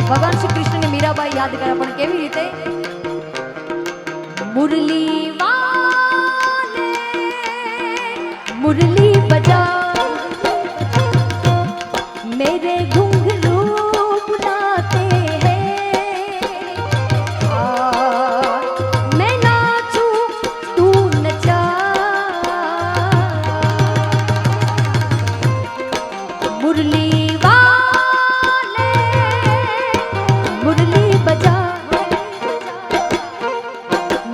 ભગવાન શ્રી કૃષ્ણને મીરાબાઈ યાદ કર્યા, પણ કેવી રીતે? મુરલી વાલે મુરલી બજા मेरे घुंघरू बुलाते हैं, मैं नाचूं तू नचा, मुरली वाले मुरली बजा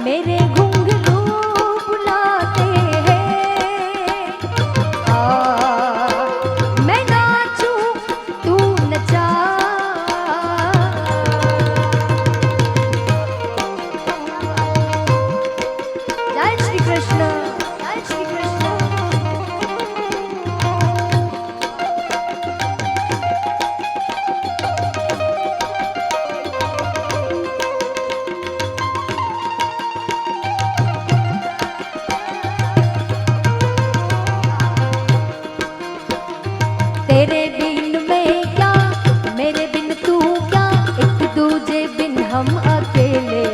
मेरे घुंघरू बुलाते हैं, मैं नाचूं तू नचा। जय श्री कृष्ण, जय श्री कृष्ण। तेरे बिन मैं क्या, मेरे बिन तू क्या, एक दूजे बिन हम अकेले,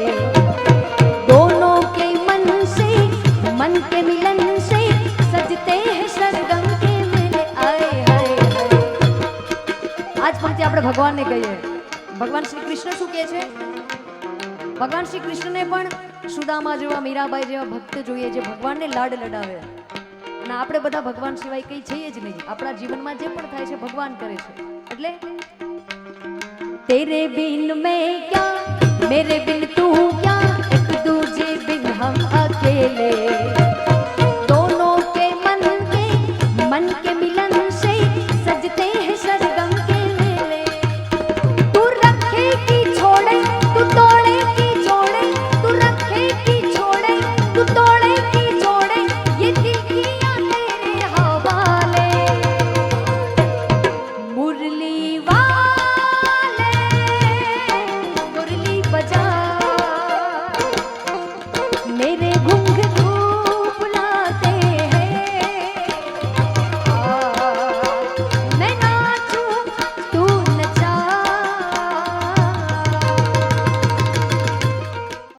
दोनों के मन से मन के मिलन से सजते हैं सरगम के मेले। आए हाय आज पंक्ति આપણે ભગવાનને કહીએ। ભગવાન શ્રી કૃષ્ણ શું કહે છે? ભગવાન શ્રી કૃષ્ણને પણ સુદામા જેવા, મીરાબાઈ જેવા ભક્ત જોઈએ જે ભગવાનને લાડ લડાવે। અને આપણે બધા ભગવાન સિવાય કંઈ છીએ જ નહીં। આપણા જીવનમાં જે પણ થાય છે ભગવાન કરે છે। એટલે તેરે બિન મેં ક્યા, મેરે બિન તું ક્યા, એક દૂજે બિન હમ અકેલે।